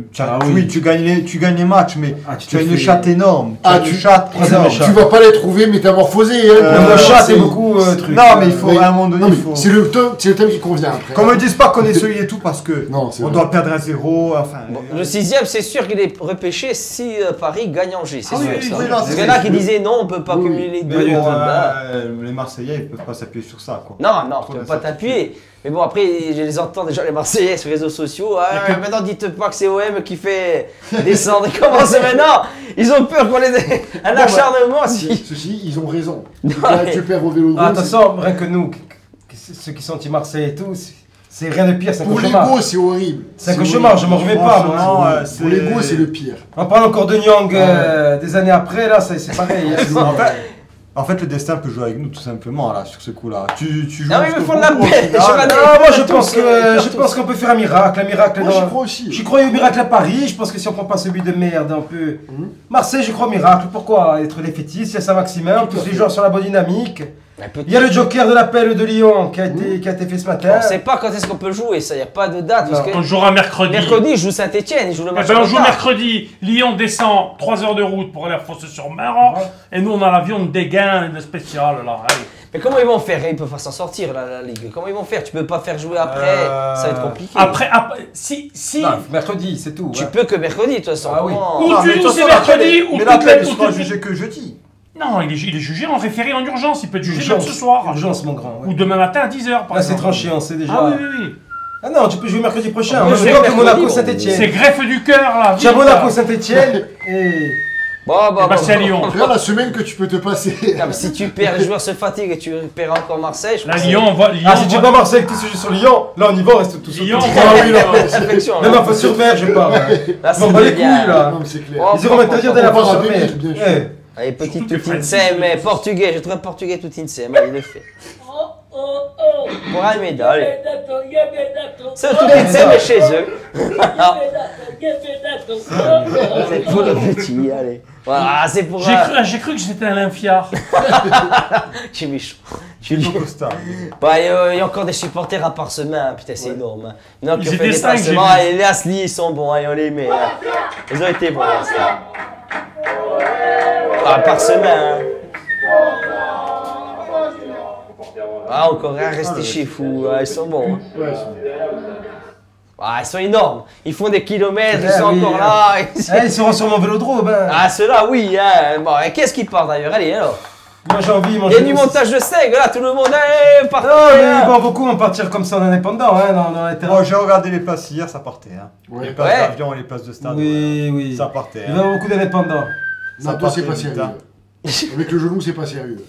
Oui, tu gagnes les matchs, mais tu as une chatte énorme. Ah, tu vas pas les trouver métamorphosés. Le chat, c'est beaucoup truc. Non, mais il faut à un moment donné. C'est le thème qui convient après. Qu'on me dise pas qu'on est solide et tout parce que on doit perdre à 0. Le 6ème, c'est sûr qu'il est repêché si Paris gagne Angers, c'est sûr. Parce qu'il y en a qui disaient non, on peut pas cumuler les deux. Les Marseillais, ils peuvent pas s'appuyer sur ça. Quoi. Non, tu peux pas t'appuyer. Mais bon, après, je les entends déjà, les Marseillais sur les réseaux sociaux. Maintenant, dites pas que c'est OM qui fait descendre. Comment c'est maintenant? Ils ont peur qu'on les ait un acharnement. Ceci, ils ont raison. Tu perds au Vélodrome. Attention, rien que nous, ceux qui sont anti-Marseille et tout. C'est rien de pire, c'est un cauchemar. Pour l'ego, c'est horrible. C'est un cauchemar, je m'en remets pas. Pour l'ego, c'est le pire. On parle encore de Nyang des années après, là, c'est pareil. En fait, le destin peut jouer avec nous, tout simplement, là, sur ce coup-là. Tu joues. Ah oui, mais il faut la bête. Moi, je pense qu'on peut faire un miracle. Moi, j'y crois aussi. J'y crois au miracle à Paris. Je pense que si on prend pas ce but de merde, un peu. Marseille, je crois au miracle. Pourquoi être défaitiste? Il y a Saint-Maximin, tous les joueurs sur la bonne dynamique. Il y a le joker de l'appel de Lyon qui a été fait ce matin. On ne sait pas quand est-ce qu'on peut jouer, ça, il n'y a pas de date. Parce que on jouera mercredi. Mercredi, il joue Saint-Etienne, il joue le match. On joue mercredi, Lyon descend 3 heures de route pour aller à Fosse-sur-Mer. Et nous, on a l'avion de Dégain, de spécial. Là. Allez. Mais comment ils vont faire? Ils peuvent pas s'en sortir, la Ligue. Comment ils vont faire? Tu peux pas faire jouer après, ça va être compliqué. Après si... Non, mercredi, c'est tout. Tu peux que mercredi, de toute façon. Ah oui. Ou c'est mercredi, ou mais l'appel ne sera jugé que jeudi. Non, il est jugé en référé en urgence. Il peut être jugé même ce soir. Urgence, mon grand. Ou demain matin à 10h. Là, c'est tranché, on sait déjà. Ah oui. Ah non, tu peux jouer mercredi prochain. Monaco-Saint-Etienne. C'est greffe du cœur, là. Tu as Monaco-Saint-Etienne et... Bastia Lyon. Regarde la semaine que tu peux te passer. Non, mais si tu perds, les joueurs se fatiguent et tu perds encore Marseille, je pense. Lyon, on va. Si tu bats Marseille avec tes sujets sur Lyon, là on y va, on reste tous sur Lyon. Même en face sur mer, je parle. On va les couilles là. Ils iront m'interdire d'aller en face sur mer. Allez, petite Toutinsem, mais portugais, je trouve un portugais Toutinsem, il le fait. Pour Almeida, allez. C'est le Toutinsem est chez eux. C'est pour le petit, allez. Voilà, c'est pour. J'ai cru que j'étais un Limfiard. Tu es méchant. Il y a encore des supporters à Parsemin, putain, c'est énorme. Il y en a qui ont fait des passements, et les Asli, ils sont bons, on les met. Ils ont été bons, Asli. Parsemin. Encore un resté chez fou, ils sont bons. Ils sont énormes, ils font des kilomètres, ils sont encore là. Ils seront sur mon vélodrome. Ceux-là, oui. Bon, qu'est-ce qu'ils partent d'ailleurs? Allez, alors. Moi j'ai envie. Il y a du montage de steak, là, tout le monde est parti. Non, mais bon, beaucoup vont partir comme ça en indépendant, dans les terrains. Moi j'ai regardé les places hier, ça partait. Les places d'avion et les places de stade. Oui. Ça partait. Il y a beaucoup d'indépendants. Toi, c'est pas sérieux. Avec le genou, c'est pas sérieux.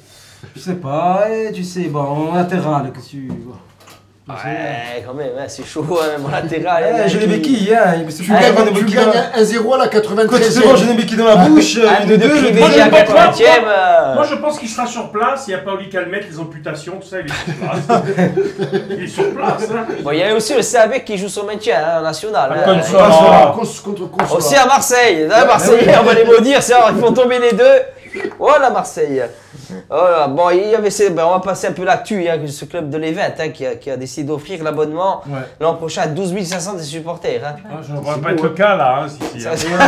Je sais pas, tu sais, bon, en latéral, que tu. Ouais, quand même, hein, c'est chaud, hein, mon latéral. J'ai des béquilles, hein. Tu gagnes 1-0 à la 93e. C'est bon, j'ai des béquilles dans la bouche. Une de privé à 80e. Moi, je pense qu'il sera sur place. Il n'y a pas Oli Calmette, les amputations, tout ça. Il est sur place. Il est sur place. Hein. Bon, il y a aussi le CAB qui joue son maintien en national. Contre aussi à Marseille. Marseille, on va les maudire. Ils font tomber les deux. Voilà Marseille. Voilà. Bon, il y avait on va passer un peu l'actu, hein, ce club de l'Event hein, qui a décidé d'offrir l'abonnement l'an prochain à 12 500 des supporters. Hein. Ça ne va pas être le cas là. Hein,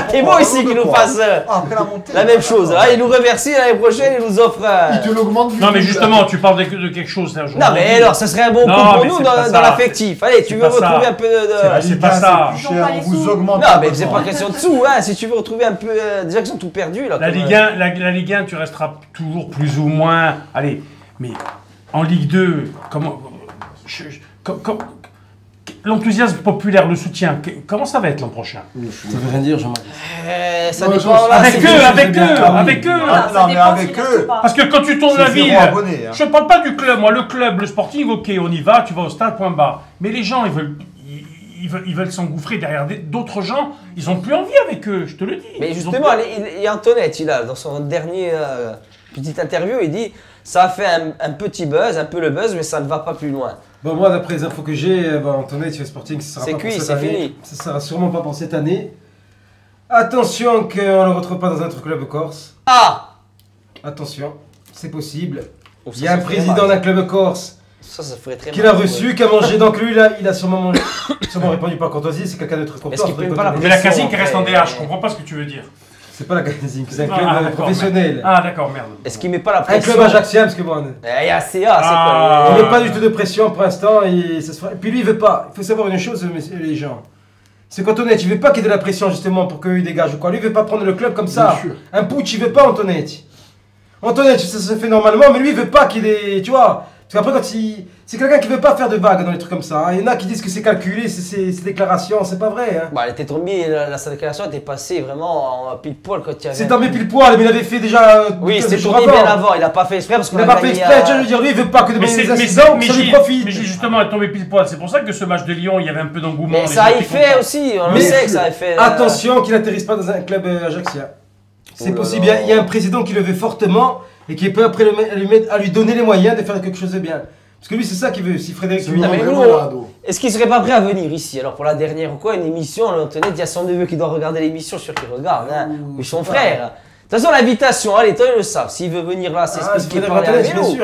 c'est bon ici qu'ils nous fassent la même chose. Hein. Ils nous remercient l'année prochaine, ils nous offrent. Ils te l'augmentent. Non, mais justement, tu parles de quelque chose. Non, mais alors, ça serait un bon coup pour nous dans l'affectif. Allez, tu veux retrouver un peu de. C'est pas ça. On vous augmente. Non, mais c'est pas question de sous. Hein. Si tu veux retrouver un peu. Déjà qu'ils ont tout perdu. Là, la Ligue 1, tu resteras toujours plus ou moins. Allez, mais en Ligue 2, comment l'enthousiasme populaire, le soutien, comment ça va être l'an prochain? Ça veut rien dire, Jean-Marc. Ça dépend. Avec eux. Non, mais avec eux. Parce que quand tu tournes la ville, je ne parle pas du club, moi, le club, le Sporting, ok, on y va, tu vas au stade, point barre. Mais les gens, ils veulent s'engouffrer derrière d'autres gens, ils n'ont plus envie avec eux, je te le dis. Mais justement, il y a Antoinette, dans son dernier petite interview, il dit ça a fait un petit buzz, un peu le buzz, mais ça ne va pas plus loin. Bon, moi, d'après les infos que j'ai, Antoinette sur le Sporting, ça sera pas cuit, pour cette année. Fini. Ça sera sûrement pas pour cette année. Attention qu'on ne le retrouve pas dans un autre club corse. Ah! Attention, c'est possible. Il y a un président d'un club corse ça ferait très qui l'a reçu, qui a mangé. Donc lui, là, il a sûrement répondu par courtoisie. C'est quelqu'un de très content. Mais la Casine qui reste en DH, je comprends pas ce que tu veux dire. C'est pas la Casine, c'est un club professionnel. Ah d'accord, merde. Est-ce qu'il met pas la pression? Un club ajaxien, parce que bon. Il y a CA, c'est quoi? Il met pas du tout de pression pour l'instant. Et puis lui, il veut pas. Il faut savoir une chose, les gens. C'est qu'Antoinette, il veut pas qu'il y ait de la pression justement pour qu'il dégage ou quoi. Lui, il veut pas prendre le club comme ça. Un putsch, il veut pas Antoinette. Antoinette, ça se fait normalement, mais lui, il veut pas qu'il ait. Tu vois. Parce qu'après, c'est quelqu'un qui veut pas faire de vagues dans les trucs comme ça. Hein. Il y en a qui disent que c'est calculé, ces déclarations, c'est pas vrai. Hein. Bah, elle était tombée, sa déclaration était passée vraiment en pile-poil quand il y avait. C'est tombé pile-poil, mais il avait fait déjà. Oui, c'était tombé bien avant, il a pas fait exprès parce qu'on a pas fait exprès, je veux dire, lui, il veut pas que des incidents, ça lui profite. Mais justement, elle est tombée pile-poil, c'est pour ça que ce match de Lyon, il y avait un peu d'engouement. Mais ça a fait aussi, on le sait que ça a fait. Attention qu'il n'atterrisse pas dans un club ajaxien. C'est possible, il y a un président qui le veut fortement et qui peut après à lui donner les moyens de faire quelque chose de bien. Parce que lui, c'est ça qu'il veut. Si Frédéric est-ce qu'il serait pas prêt à venir ici? Alors pour la dernière ou quoi, une émission, Antoinette, il y a son neveu qui doit regarder l'émission, sûr qu'il regarde, hein, ou son frère. De toute façon, l'invitation, allez, toi, ils le savent. S'il veut venir là, c'est ce qu'il parle avec nous.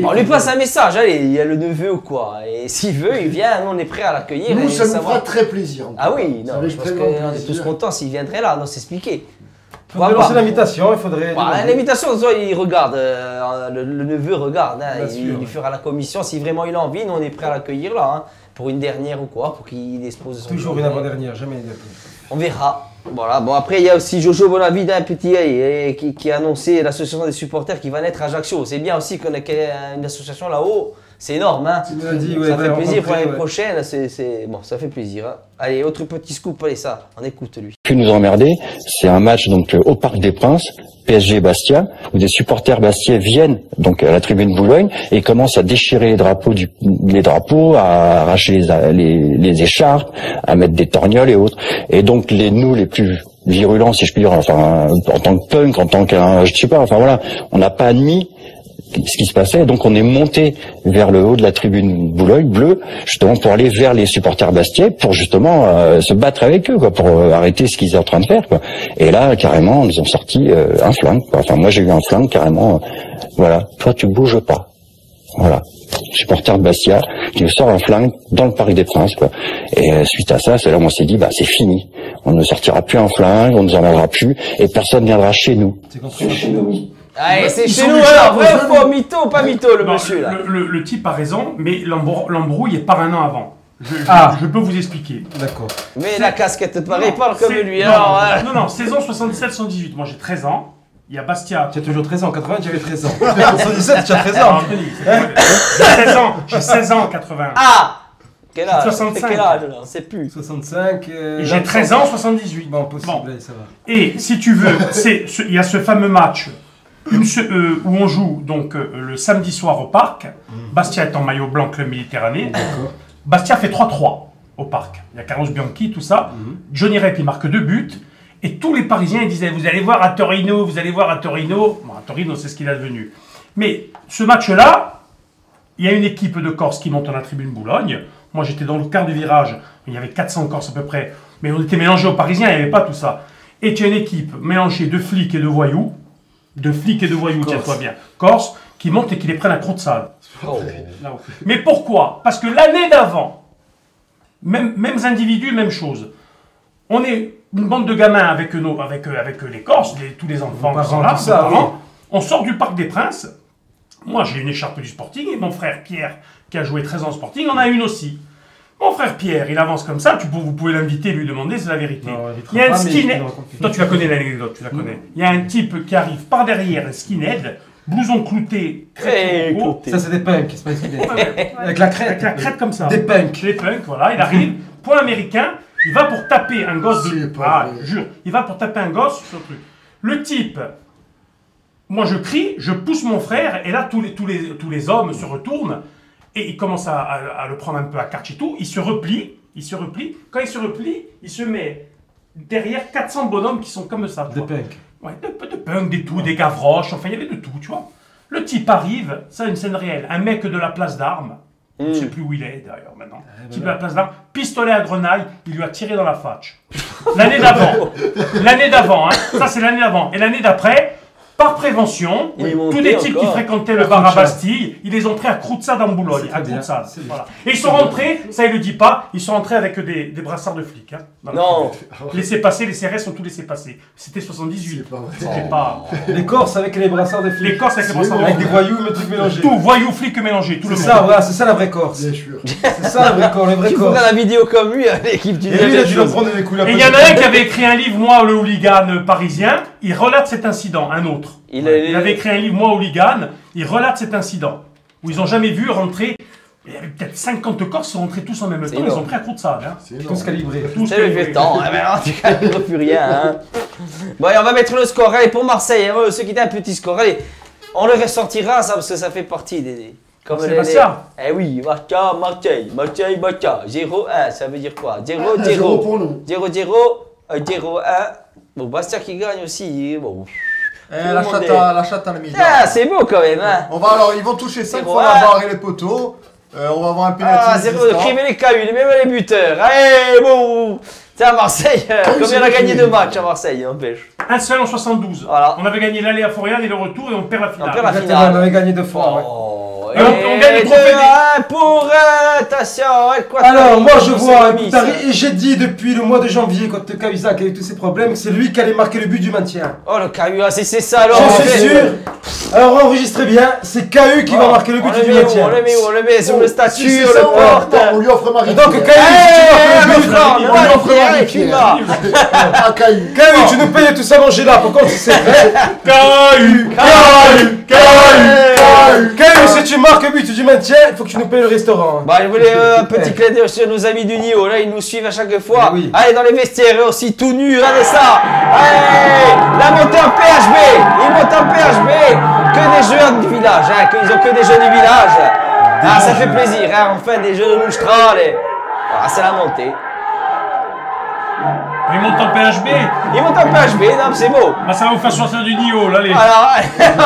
On lui passe un message, allez, il y a le neveu ou quoi. Et s'il veut, il vient, nous on est prêt à l'accueillir. Nous, ça nous fera très plaisir. Ah oui, non, parce qu'on est tous contents s'il viendrait là, non, c'est expliqué. Il faudrait lancer l'invitation, il faudrait... L'invitation, il regarde, le neveu regarde, hein, il lui fera la commission, si vraiment il a envie, nous on est prêt à l'accueillir là, hein, pour une dernière ou quoi, pour qu'il expose son... Toujours une avant-dernière, jamais une dernière. On verra. Voilà, bon après il y a aussi Jojo Bonavide, un petit qui a annoncé l'association des supporters qui va naître à Ajaccio. C'est bien aussi qu'on ait une association là-haut. C'est énorme, hein. Ça fait plaisir pour l'année prochaine, bon, ça fait plaisir. Hein. Allez, autre petit scoop, allez ça, on écoute lui. Ce qui nous a emmerdé, c'est un match donc au Parc des Princes, PSG Bastia, où des supporters bastiais viennent donc à la tribune Boulogne et commencent à déchirer les drapeaux, à arracher les écharpes, à mettre des torgnoles et autres. Et donc nous les plus virulents, si je puis dire, enfin en tant que punk, en tant qu'un, je sais pas, enfin voilà, on n'a pas admis ce qui se passait, donc on est monté vers le haut de la tribune Boulogne bleue, justement pour aller vers les supporters bastiais, pour justement se battre avec eux, quoi, pour arrêter ce qu'ils étaient en train de faire, quoi. Et là, carrément, ils ont sorti un flingue, quoi. Enfin, moi j'ai eu un flingue carrément, voilà, toi tu bouges pas, voilà. Supporter de Bastia qui nous sort un flingue dans le Parc des Princes, quoi. Et suite à ça, c'est là où on s'est dit, bah c'est fini, on ne sortira plus un flingue, on ne nous en vendra plus, et personne viendra chez nous. C'est chez nous. Allez, c'est chez nous alors, vrai ou faux, mytho ou pas mytho le monsieur là? Le type a raison, mais l'embrouille est par un an avant. Je peux vous expliquer. D'accord. Mais la casquette pareil, parle comme lui alors. Non, saison 77-118, moi j'ai 13 ans. Il y a Bastia. Tu as toujours 13 ans, en 80 tu avais 13 ans. En 77 tu as 13 ans. J'ai 16 ans en 80. Ah! Quel âge? 65. Quel âge là? On sait plus. 65. Et j'ai 13 ans en 78. Bon, possible, ça va. Et si tu veux, il y a ce fameux match où on joue donc le samedi soir au parc. Bastia est en maillot blanc Club Méditerranée. Bastia fait 3-3 au parc. Il y a Carlos Bianchi, tout ça. Johnny Rep, il marque 2 buts. Et tous les Parisiens, ils disaient, vous allez voir à Torino, vous allez voir à Torino. Bon, à Torino, c'est ce qu'il est devenu. Mais ce match-là, il y a une équipe de Corse qui monte dans la tribune Boulogne. Moi, j'étais dans le quart du virage. Il y avait 400 Corses à peu près. Mais on était mélangés aux Parisiens, il n'y avait pas tout ça. Et tu as une équipe mélangée de flics et de voyous. Tiens-toi bien. Corse, qui montent et qui les prennent à croc de salle. Oh. Mais pourquoi? Parce que l'année d'avant, mêmes individus, même chose. On est une bande de gamins avec les Corses, tous les enfants qui sont là, on sort du Parc des Princes. Moi, j'ai une écharpe du Sporting et mon frère Pierre, qui a joué 13 ans au Sporting, en a une aussi. Mon frère Pierre, il avance comme ça, vous pouvez l'inviter, lui demander, c'est la vérité. Non, il y a un skinhead. Toi, tu la connais l'anecdote, tu la connais. Il y a un type qui arrive par derrière, un skinhead, blouson clouté, crête. Ça, c'est des punks, c'est pas des skinheads. Avec la crête. Avec la crête comme ça. Des punks. Des punks, voilà, il arrive, point américain, il va pour taper un gosse je jure, il va pour taper un gosse sur le truc. Le type, moi je crie, je pousse mon frère, et là tous les hommes se retournent, et il commence à le prendre un peu à karch et tout, il se replie, quand il se replie, il se met derrière 400 bonhommes qui sont comme ça. Des punks. Ouais, de punks, des gavroches, enfin il y avait de tout, tu vois. Le type arrive, ça une scène réelle, un mec de la place d'armes, je ne sais plus où il est d'ailleurs maintenant, type de la place d'armes, pistolet à grenaille, il lui a tiré dans la fatche. L'année d'avant, hein, ça c'est l'année d'avant, et l'année d'après, par prévention, tous les types qui fréquentaient le bar à Bastille, ils les ont pris à Croutsa dans Boulogne, à Croutsa. Voilà. Et ils sont rentrés, ça il le dit pas, ils sont rentrés avec des brassards de flics. Hein, non. Laissez passer, les CRS ont tout laissé passer. C'était 78. C'était pas... Les Corses avec les brassards de flics. Les Corses avec les brassards de flics. Avec des voyous, mais tout mélangé. Tout, voyous, flics mélangés, tout le monde. C'est ça, voilà, c'est ça la vraie Corse. Bien sûr. C'est ça le vrai Corse, le vrai Corse. Tu feras la vidéo comme lui, l'équipe du. Et lui, il a dû le prendre des couleurs. Et il y en a un qui avait écrit un livre, moi, le hooligan parisien, il relate cet incident, un autre. Il avait écrit un livre, moi, hooligan, il relate cet incident, où ils n'ont jamais vu rentrer, il y avait peut-être 50 Corses qui sont rentrés tous en même temps, ils ont pris un coup de salle. Hein. Tous calibrés. C'est le vieux temps, mais en tout cas, il ne plus rien. Hein. Bon, et on va mettre le score, allez, pour Marseille, hein, ceux qui étaient un petit score, allez, on le ressortira, ça, parce que ça fait partie des... Comme Bastia. Eh oui, Marseille, 0-1, ça veut dire quoi? 0-0. 0 pour nous. 0-0, 0-1. Bon, Bastia qui gagne aussi, bon... la chatte à la mi-temps. Ah, c'est beau quand même, hein. Ils vont toucher 5 fois la barre et les poteaux. On va avoir un pénalty. Ah, 0, écrivez les KU, même les buteurs. Allez, bon. Tiens, à Marseille, combien on a gagné de matchs à Marseille, n'empêche? Un seul en 72. Voilà. On avait gagné l'aller à Forian et le retour et on perd la finale. On perd la finale. On avait gagné 2 fois. Oh, et on gagne le trophée pour attention. Alors, moi je vois, et j'ai dit depuis le mois de janvier, quand Cahuzac a eu tous ces problèmes, que c'est lui qui allait marquer le but du maintien. Oh, le KU, c'est ça alors. Je suis sûr. Alors enregistrez bien, c'est KU qui va marquer le but du maintien. On le met sur le statut, on le porte. On lui offre Marie. Donc KU, si tu marques le but, on lui offre Marie. KU, tu nous payes tout ça manger là, pour contre c'est vrai. KU, si tu marques le but du maintien, il faut que tu nous payes le restaurant. Bah, je voulais un petit clin d'œil sur nos amis du NIO, là ils nous suivent à chaque fois. Oui. Allez, dans les vestiaires, eux aussi tout nus, regardez ça. Allez, la montée en PHB, ils montent en PHB. Que des jeunes du village, hein, ils ont que des jeunes du village. Ah, ça fait plaisir, hein, enfin des jeux de Loustral. Ah, c'est la montée. Ils montent en PHB. Ils montent en PHB, non, c'est beau. Bah, ça va vous faire sortir du NIO, là, les. Alors,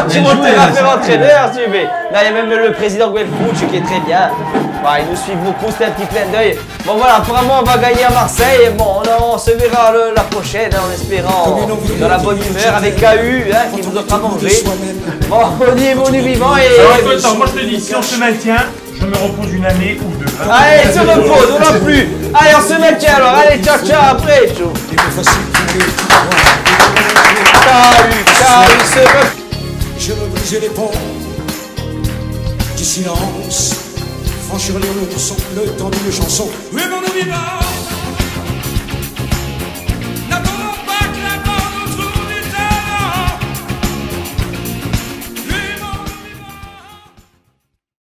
tu montes à faire entraîneur, tu veux. Là, il y a même le président Guelfouch qui est très bien. Bah, ils nous suivent beaucoup, c'était un petit clin d'œil. Bon, voilà, apparemment, on va gagner à Marseille. Bon, on se verra la prochaine, hein, en espérant, dans la bonne humeur, avec KU, hein, qui nous offre à manger. Bon, on y est venu vivant et. Alors, attends, moi je te dis, si on se maintient, je me repose une année ou 2. Allez, se repose, on n'en plus. Allez, on se maintient alors. Allez, ciao, ciao, après, chaud. Je veux briser les ponts du silence, franchir les routes sans le temps d'une chanson. Oui, mon vivant.